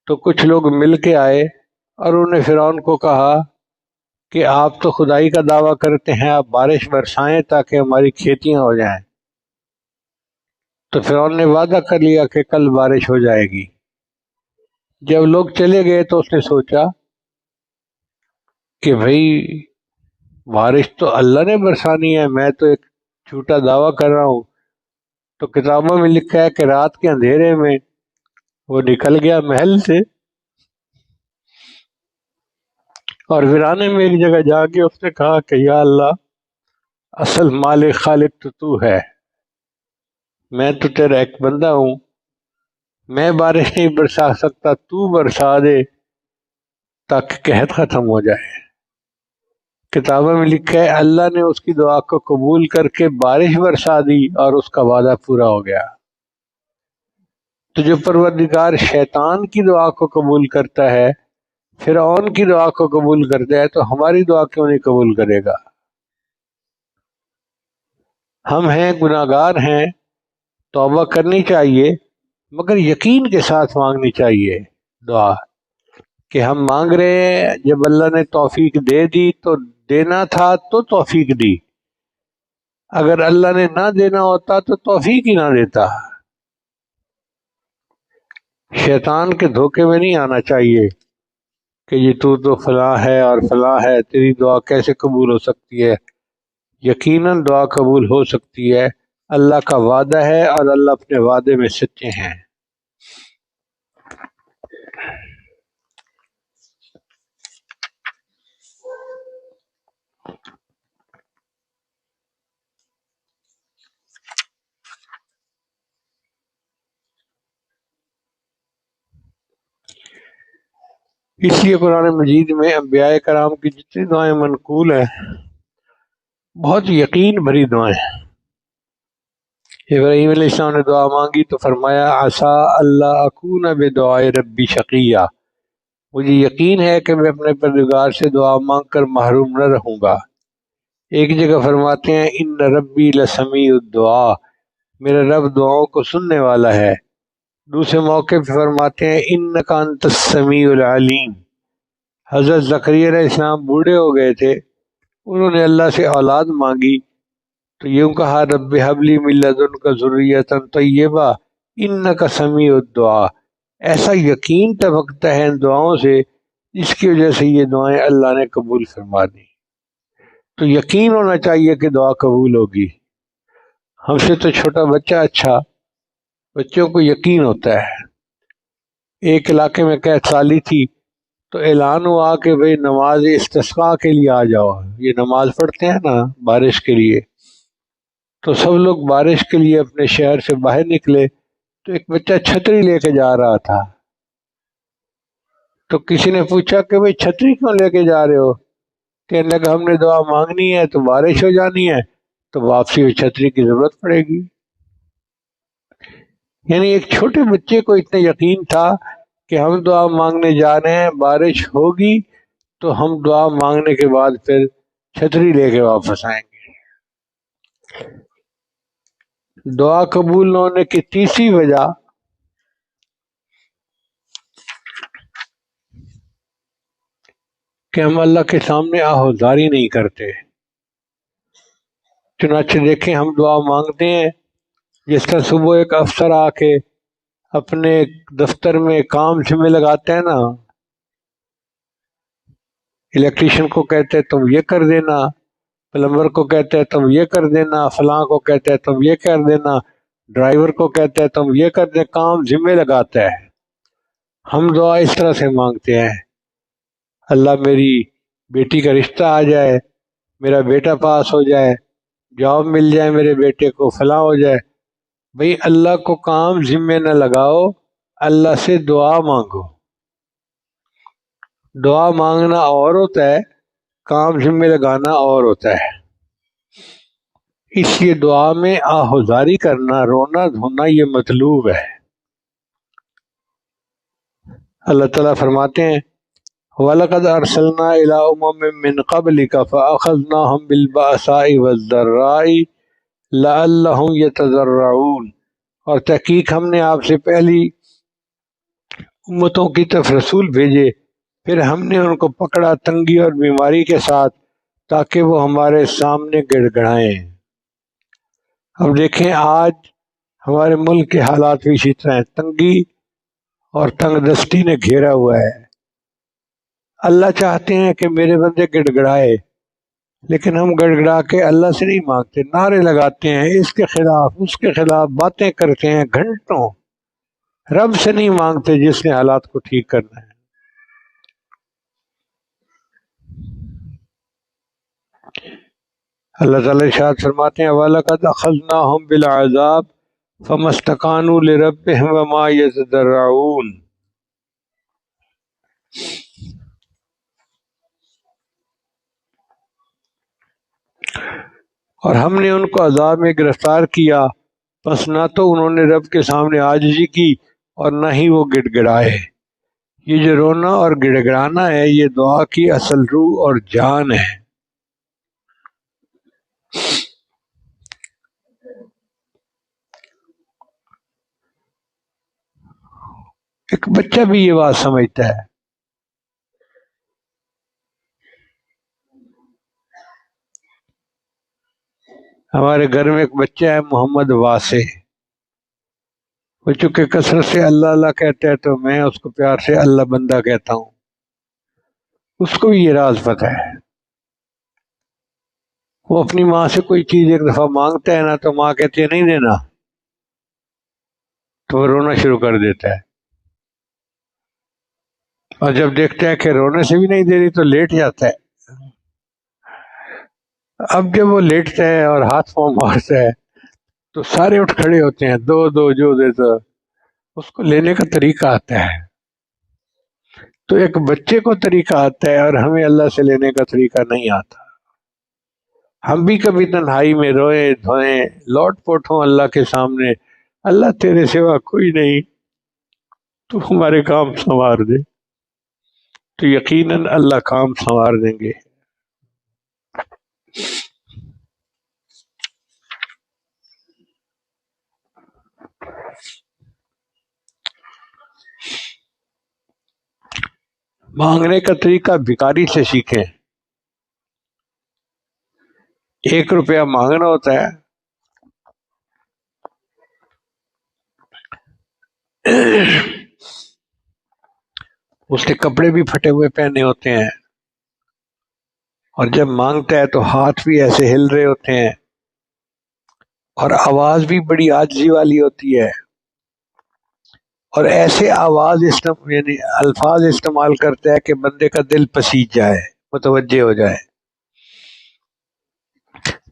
تو کچھ لوگ مل کے آئے اور انہوں نے فرعون کو کہا کہ آپ تو خدائی کا دعویٰ کرتے ہیں، آپ بارش برسائیں تاکہ ہماری کھیتیاں ہو جائیں۔ تو فرعون نے وعدہ کر لیا کہ کل بارش ہو جائے گی۔ جب لوگ چلے گئے تو اس نے سوچا کہ بھئی بارش تو اللہ نے برسانی ہے، میں تو ایک جھوٹا دعویٰ کر رہا ہوں۔ تو کتابوں میں لکھا ہے کہ رات کے اندھیرے میں وہ نکل گیا محل سے، اور ویرانے میں ایک جگہ جا کے اس نے کہا کہ یا اللہ، اصل مالک خالق تو ہے، میں تو تیرا ایک بندہ ہوں، میں بارش نہیں برسا سکتا، تو برسا دے تاکہ قحط ختم ہو جائے۔ کتابوں میں لکھا ہے اللہ نے اس کی دعا کو قبول کر کے بارش برسا دی اور اس کا وعدہ پورا ہو گیا۔ تو جو پروردگار شیطان کی دعا کو قبول کرتا ہے، فرعون کی دعا کو قبول کرتا ہے، تو ہماری دعا کیوں نہیں قبول کرے گا؟ ہم ہیں گناہ گار ہیں، توبہ کرنی چاہیے، مگر یقین کے ساتھ مانگنی چاہیے دعا، کہ ہم مانگ رہے ہیں، جب اللہ نے توفیق دے دی تو دینا تھا تو توفیق دی، اگر اللہ نے نہ دینا ہوتا تو توفیق ہی نہ دیتا۔ شیطان کے دھوکے میں نہیں آنا چاہیے کہ یہ تو فلاں ہے اور فلاں ہے، تیری دعا کیسے قبول ہو سکتی ہے؟ یقیناً دعا قبول ہو سکتی ہے، اللہ کا وعدہ ہے اور اللہ اپنے وعدے میں سچے ہیں۔ اس لیے قرآن مجید میں انبیاء کرام کی جتنی دعائیں منقول ہیں، بہت یقین بھری دعائیں ہیں۔ ابراہیم علیہ السلام نے دعا مانگی تو فرمایا عسیٰ اللہ اکون بدعاء ربی شقیہ، مجھے یقین ہے کہ میں اپنے پروردگار سے دعا مانگ کر محروم نہ رہوں گا۔ ایک جگہ فرماتے ہیں ان ربی لسمیع الدعاء، میرا رب دعاؤں کو سننے والا ہے۔ دوسرے موقع پہ فرماتے ہیں انک انت السمیع العلیم۔ حضرت زکریا علیہ السلام بوڑھے ہو گئے تھے، انہوں نے اللہ سے اولاد مانگی تو یوں کہا رب ہب لی من لدنک ذریۃ طیبہ انک سمیع الدعاء۔ ایسا یقین ٹپکتا ہے ان دعاؤں سے جس کی وجہ سے یہ دعائیں اللہ نے قبول فرما دی۔ تو یقین ہونا چاہیے کہ دعا قبول ہوگی۔ ہم سے تو چھوٹا بچہ اچھا، بچوں کو یقین ہوتا ہے۔ ایک علاقے میں قحط سالی تھی تو اعلان ہوا کہ بھئی نماز استسقاء کے لیے آ جاؤ، یہ نماز پڑھتے ہیں نا بارش کے لیے۔ تو سب لوگ بارش کے لیے اپنے شہر سے باہر نکلے تو ایک بچہ چھتری لے کے جا رہا تھا۔ تو کسی نے پوچھا کہ بھئی چھتری کیوں لے کے جا رہے ہو؟ کہنے لگا ہم نے دعا مانگنی ہے تو بارش ہو جانی ہے، تو واپسی میں چھتری کی ضرورت پڑے گی۔ یعنی ایک چھوٹے بچے کو اتنا یقین تھا کہ ہم دعا مانگنے جا رہے ہیں، بارش ہوگی تو ہم دعا مانگنے کے بعد پھر چھتری لے کے واپس آئیں گے۔ دعا قبول نہ ہونے کی تیسری وجہ کہ ہم اللہ کے سامنے آہوازاری نہیں کرتے۔ چنانچہ دیکھیں ہم دعا مانگتے ہیں جس طرح صبح ایک افسر آ کے اپنے دفتر میں کام میں لگاتے ہیں نا، الیکٹریشین کو کہتے ہیں تم یہ کر دینا، پلمبر کو کہتے ہیں تم یہ کر دینا، فلاں کو کہتے ہیں تم یہ کر دینا، ڈرائیور کو کہتے ہیں تم یہ کر دیں، کام ذمہ لگاتا ہے۔ ہم دعا اس طرح سے مانگتے ہیں، اللہ میری بیٹی کا رشتہ آ جائے، میرا بیٹا پاس ہو جائے، جاب مل جائے میرے بیٹے کو، فلاں ہو جائے۔ بھئی اللہ کو کام ذمہ نہ لگاؤ، اللہ سے دعا مانگو۔ دعا مانگنا اور ہوتا ہے، کام ذمہ لگانا اور ہوتا ہے۔ اس لیے دعا میں آہوزاری کرنا، رونا دھونا یہ مطلوب ہے۔ اللہ تعالیٰ فرماتے ہیں وَلَقَدْ أَرْسَلْنَا إِلَىٰ أُمَمٍ مِّن قَبْلِكَ فَأَخَذْنَاهُم بِالْبَأْسَاءِ وَالضَّرَّاءِ لَعَلَّهُمْ يَتَضَرَّعُونَ، اور تحقیق ہم نے آپ سے پہلی امتوں کی طرف رسول بھیجے، پھر ہم نے ان کو پکڑا تنگی اور بیماری کے ساتھ تاکہ وہ ہمارے سامنے گڑ گڑائیں۔ اب دیکھیں آج ہمارے ملک کے حالات بھی اسی طرح ہیں، تنگی اور تنگ دستی نے گھیرا ہوا ہے۔ اللہ چاہتے ہیں کہ میرے بندے گڑ گڑائے، لیکن ہم گڑ گڑا کے اللہ سے نہیں مانگتے، نعرے لگاتے ہیں اس کے خلاف اس کے خلاف، باتیں کرتے ہیں گھنٹوں، رب سے نہیں مانگتے جس نے حالات کو ٹھیک کرنا ہے۔ اللہ تعالیٰ ارشاد فرماتے ہیں وَلَقَدْ أَخَذْنَاهُمْ بِالْعَذَابِ فَمَا اسْتَكَانُوا لِرَبِّهِمْ وَمَا يَتَضَرَّعُونَ۔ اور ہم نے ان کو عذاب میں گرفتار کیا، پس نہ تو انہوں نے رب کے سامنے عاجزی کی اور نہ ہی وہ گڑ گڑائے۔ یہ جو رونا اور گڑ گڑانا ہے یہ دعا کی اصل روح اور جان ہے۔ ایک بچہ بھی یہ بات سمجھتا ہے۔ ہمارے گھر میں ایک بچہ ہے محمد واسع، وہ چونکہ کثرت سے اللہ اللہ کہتا ہے تو میں اس کو پیار سے اللہ بندہ کہتا ہوں۔ اس کو بھی یہ راز پتہ ہے، وہ اپنی ماں سے کوئی چیز ایک دفعہ مانگتا ہے نا تو ماں کہتی ہے نہیں دینا، تو وہ رونا شروع کر دیتا ہے، اور جب دیکھتا ہے کہ رونے سے بھی نہیں دے رہی تو لیٹ جاتا ہے۔ اب جب وہ لیٹتا ہے اور ہاتھ پاؤں مارتا ہے تو سارے اٹھ کھڑے ہوتے ہیں، دو دو جو دیتا، اس کو لینے کا طریقہ آتا ہے۔ تو ایک بچے کو طریقہ آتا ہے اور ہمیں اللہ سے لینے کا طریقہ نہیں آتا۔ ہم بھی کبھی تنہائی میں روئیں دھوئیں لوٹ پوٹ ہوں اللہ کے سامنے، اللہ تیرے سوا کوئی نہیں، تو ہمارے کام سنوار دے، تو یقیناً اللہ کام سنوار دیں گے۔ مانگنے کا طریقہ بھکاری سے سیکھیں۔ 1 روپیہ مانگنا ہوتا ہے، اس کے کپڑے بھی پھٹے ہوئے پہنے ہوتے ہیں، اور جب مانگتا ہے تو ہاتھ بھی ایسے ہل رہے ہوتے ہیں، اور آواز بھی بڑی عاجزی والی ہوتی ہے، اور ایسے یعنی الفاظ استعمال کرتا ہے کہ بندے کا دل پسیج جائے، متوجہ ہو جائے۔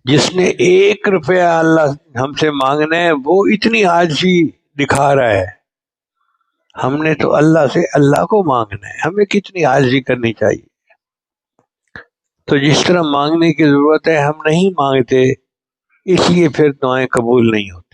جس نے 1 روپیہ اللہ ہم سے مانگنا ہے وہ اتنی عاجزی دکھا رہا ہے، ہم نے تو اللہ سے اللہ کو مانگنا ہے، ہمیں کتنی عاجزی کرنی چاہیے۔ تو جس طرح مانگنے کی ضرورت ہے ہم نہیں مانگتے، اس لیے پھر دعائیں قبول نہیں ہوتی۔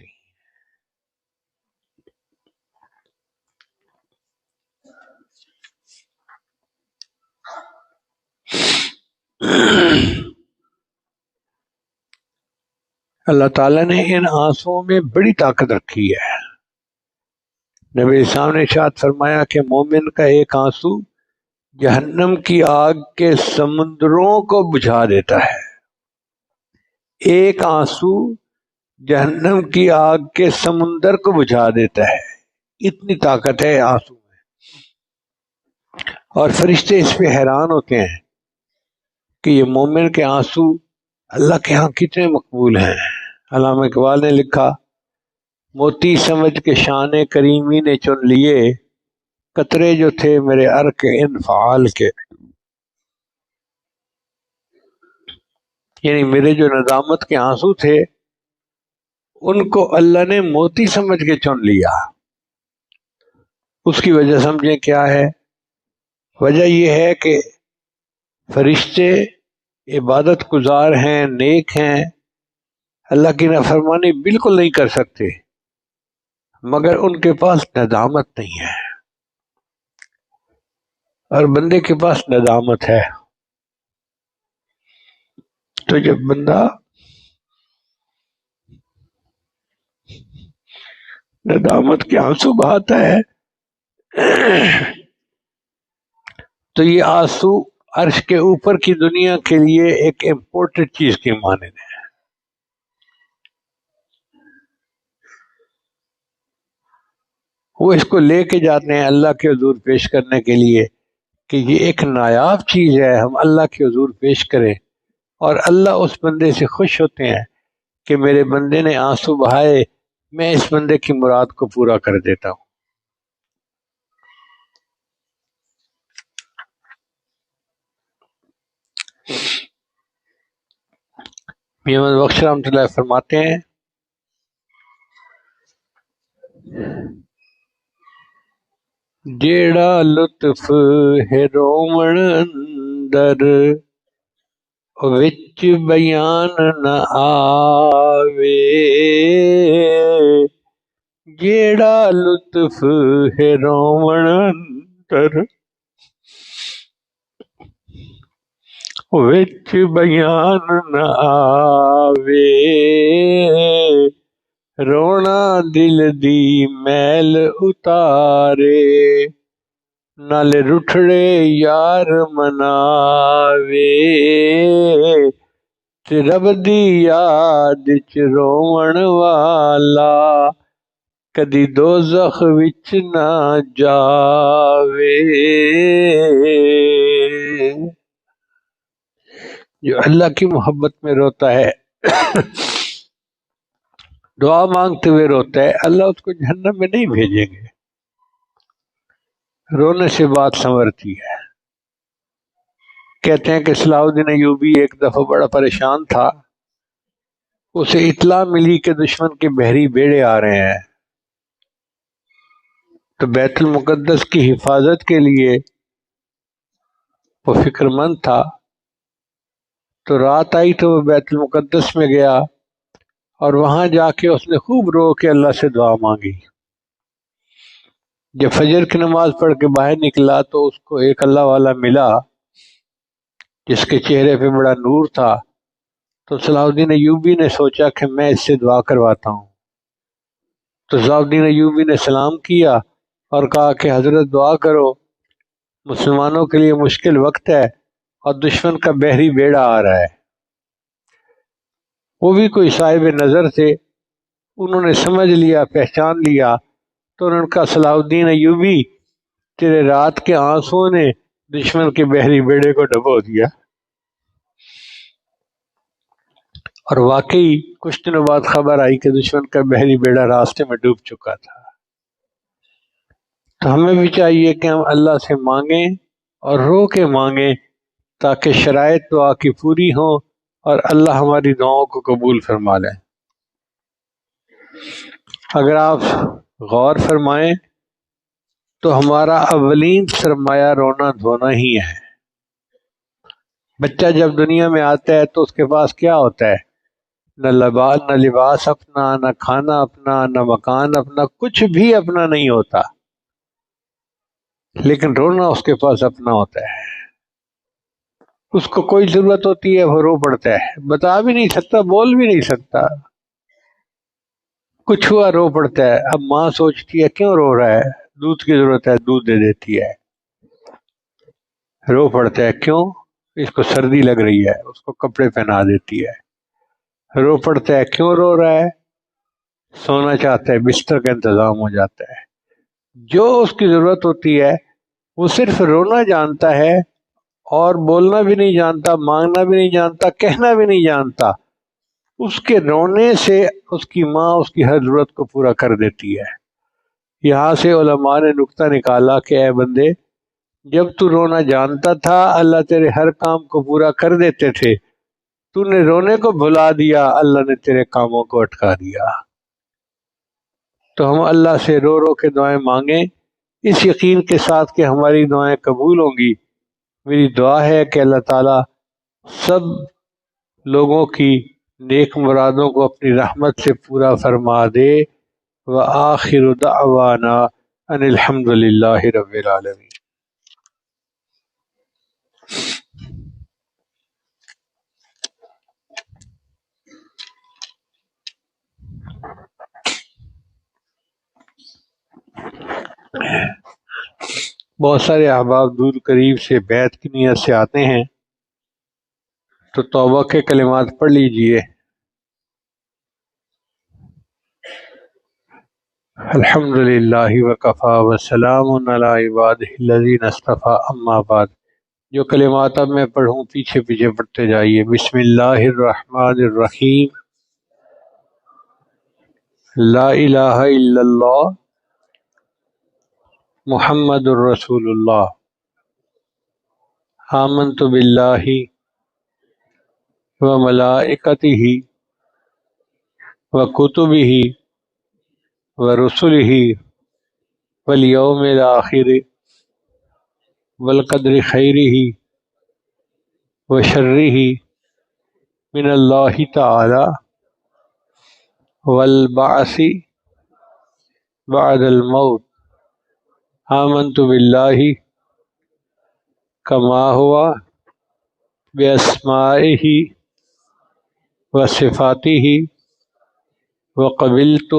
اللہ تعالیٰ نے ان آنسوؤں میں بڑی طاقت رکھی ہے۔ نبی اسلام نے ارشاد فرمایا کہ مومن کا ایک آنسو جہنم کی آگ کے سمندروں کو بجھا دیتا ہے۔ ایک آنسو جہنم کی آگ کے سمندر کو بجھا دیتا ہے، اتنی طاقت ہے آنسو میں۔ اور فرشتے اس پہ حیران ہوتے ہیں کہ یہ مومن کے آنسو اللہ کے ہاں کتنے مقبول ہیں۔ علامہ اقبال نے لکھا، موتی سمجھ کے شان کریمی نے چن لیے، قطرے جو تھے میرے عرق انفعال کے۔ یعنی میرے جو ندامت کے آنسو تھے ان کو اللہ نے موتی سمجھ کے چن لیا۔ اس کی وجہ سمجھیں کیا ہے؟ وجہ یہ ہے کہ فرشتے عبادت گزار ہیں، نیک ہیں، اللہ کی نافرمانی بالکل نہیں کر سکتے، مگر ان کے پاس ندامت نہیں ہے، اور بندے کے پاس ندامت ہے۔ تو جب بندہ ندامت کے آنسو بہاتا ہے تو یہ آنسو عرش کے اوپر کی دنیا کے لیے ایک امپورٹنٹ چیز کی مانند ہے۔ وہ اس کو لے کے جاتے ہیں اللہ کے حضور پیش کرنے کے لیے کہ یہ ایک نایاب چیز ہے، ہم اللہ کے حضور پیش کریں، اور اللہ اس بندے سے خوش ہوتے ہیں کہ میرے بندے نے آنسو بہائے، میں اس بندے کی مراد کو پورا کر دیتا ہوں۔ محمد بخش رحمۃ اللہ فرماتے ہیں، جیڑا لطف ہے رومن اندر وچ بیان نہ آوے، جیڑا لطف ہے رومن اندر وچ بیان نہ آوے، رونا دل دی میل اتارے، نالے رٹھڑے یار مناوے، تے رب دی یاد چ روون والا کدی دوزخ وچ نہ جاوے۔ جو اللہ کی محبت میں روتا ہے، دعا مانگتے ہوئے روتا ہے، اللہ اس کو جہنم میں نہیں بھیجیں گے۔ رونے سے بات سنورتی ہے۔ کہتے ہیں کہ صلاح الدین ایوبی ایک دفعہ بڑا پریشان تھا، اسے اطلاع ملی کہ دشمن کے بحری بیڑے آ رہے ہیں، تو بیت المقدس کی حفاظت کے لیے وہ فکر مند تھا، تو رات آئی تو وہ بیت المقدس میں گیا، اور وہاں جا کے اس نے خوب رو کے اللہ سے دعا مانگی۔ جب فجر کی نماز پڑھ کے باہر نکلا تو اس کو ایک اللہ والا ملا جس کے چہرے پہ بڑا نور تھا، تو صلاح الدین ایوبی نے سوچا کہ میں اس سے دعا کرواتا ہوں۔ تو صلاح الدین ایوبی نے سلام کیا اور کہا کہ حضرت دعا کرو، مسلمانوں کے لیے مشکل وقت ہے اور دشمن کا بحری بیڑا آ رہا ہے۔ وہ بھی کوئی صاحب نظر تھے، انہوں نے سمجھ لیا، پہچان لیا، تو انہوں نے کہا صلاح الدین ایوبی، تیرے رات کے آنسوؤں نے دشمن کے بحری بیڑے کو ڈبو دیا۔ اور واقعی کچھ دنوں بعد خبر آئی کہ دشمن کا بحری بیڑا راستے میں ڈوب چکا تھا۔ تو ہمیں بھی چاہیے کہ ہم اللہ سے مانگیں اور رو کے مانگیں تاکہ شرائط دعا کی پوری ہوں اور اللہ ہماری دعاؤں کو قبول فرما لیں۔ اگر آپ غور فرمائیں تو ہمارا اولین سرمایہ رونا دھونا ہی ہے۔ بچہ جب دنیا میں آتا ہے تو اس کے پاس کیا ہوتا ہے؟ نہ لباس اپنا، نہ کھانا اپنا، نہ مکان اپنا، کچھ بھی اپنا نہیں ہوتا، لیکن رونا اس کے پاس اپنا ہوتا ہے۔ اس کو کوئی ضرورت ہوتی ہے وہ رو پڑتا ہے، بتا بھی نہیں سکتا، بول بھی نہیں سکتا، کچھ ہوا رو پڑتا ہے۔ اب ماں سوچتی ہے کیوں رو رہا ہے، دودھ کی ضرورت ہے، دودھ دے دیتی ہے، رو پڑتا ہے کیوں، اس کو سردی لگ رہی ہے، اس کو کپڑے پہنا دیتی ہے، رو پڑتا ہے کیوں رو رہا ہے، سونا چاہتا ہے بستر کا انتظام ہو جاتا ہے. جو اس کی ضرورت ہوتی ہے وہ صرف رونا جانتا ہے اور بولنا بھی نہیں جانتا، مانگنا بھی نہیں جانتا، کہنا بھی نہیں جانتا. اس کے رونے سے اس کی ماں اس کی ہر ضرورت کو پورا کر دیتی ہے. یہاں سے علماء نے نقطہ نکالا کہ اے بندے، جب تو رونا جانتا تھا اللہ تیرے ہر کام کو پورا کر دیتے تھے. تو نے رونے کو بھلا دیا، اللہ نے تیرے کاموں کو اٹکا دیا. تو ہم اللہ سے رو رو کے دعائیں مانگیں اس یقین کے ساتھ کہ ہماری دعائیں قبول ہوں گی. میری دعا ہے کہ اللہ تعالیٰ سب لوگوں کی نیک مرادوں کو اپنی رحمت سے پورا فرما دے. وآخر دعوانا ان الحمد للہ رب العالمین. بہت سارے احباب دور قریب سے بیعت کی نیت سے آتے ہیں تو توبہ کے کلمات پڑھ لیجئے. الحمد للہ وکفا وسلام علی عبادہ الذین اصطفیٰ اما بعد. جو کلمات اب میں پڑھوں پیچھے پیچھے پڑھتے جائیے. بسم اللہ الرحمن الرحیم. لا الہ الا اللہ محمد الرسول اللہ. آمنت باللہ وملائکتہ وکتبہ ورسلہ والیوم الآخر والقدر خیرہ وشرہ من اللہ تعالی والبعث بعد الموت. آمنت باللہ کما ہوا باسمائہ وصفاتہ وقبلت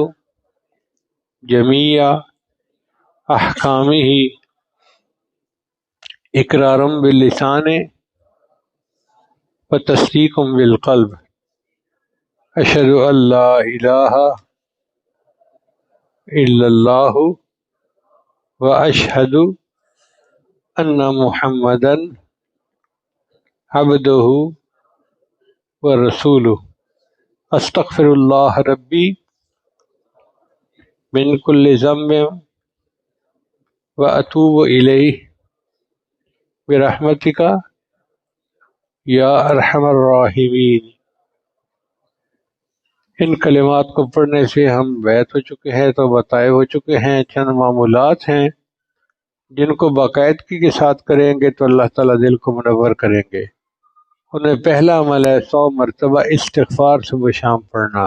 جمیع احکامہ اقرارا باللسان وتصدیق بالقلب. اشہد ان لا الہ الا اللہ واشہد ان محمدا عبدہ ورسولہ. استغفر اللہ ربی من کل ذنب واتوب الیہ برحمتک یا ارحم الراحمین. ان کلمات کو پڑھنے سے ہم بیعت ہو چکے ہیں تو بتائے ہو چکے ہیں. چند معمولات ہیں جن کو باقاعدگی کے ساتھ کریں گے تو اللہ تعالیٰ دل کو منور کریں گے. انہیں پہلا عمل ہے 100 مرتبہ استغفار صبح شام پڑھنا.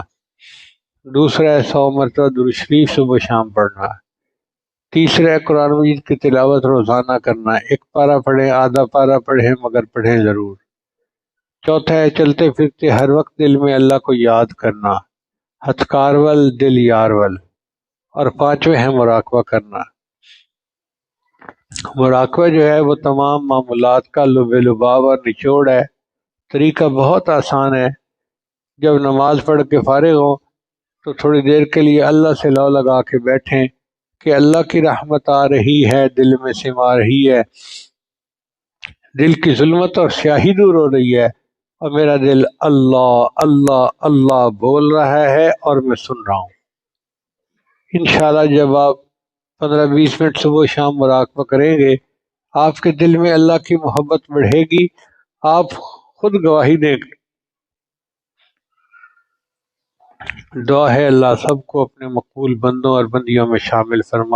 دوسرا ہے 100 مرتبہ درود شریف صبح شام پڑھنا. تیسرا ہے قرآن مجید کی تلاوت روزانہ کرنا. ایک پارہ پڑھیں، آدھا پارہ پڑھیں، مگر پڑھیں ضرور. چوتھا ہے چلتے پھرتے ہر وقت دل میں اللہ کو یاد کرنا، ہتھکار ول دل یار ول. اور پانچویں ہے مراقبہ کرنا. مراقبہ جو ہے وہ تمام معمولات کا لب لباب اور نچوڑ ہے. طریقہ بہت آسان ہے. جب نماز پڑھ کے فارغ ہوں تو تھوڑی دیر کے لیے اللہ سے لو لگا کے بیٹھیں کہ اللہ کی رحمت آ رہی ہے، دل میں سما رہی ہے، دل کی ظلمت اور سیاہی دور ہو رہی ہے اور میرا دل اللہ اللہ اللہ بول رہا ہے اور میں سن رہا ہوں. انشاءاللہ جب آپ 15-20 منٹ صبح شام مراقبہ کریں گے آپ کے دل میں اللہ کی محبت بڑھے گی. آپ خود گواہی دیں گے. دعا ہے اللہ سب کو اپنے مقبول بندوں اور بندیوں میں شامل فرمائے.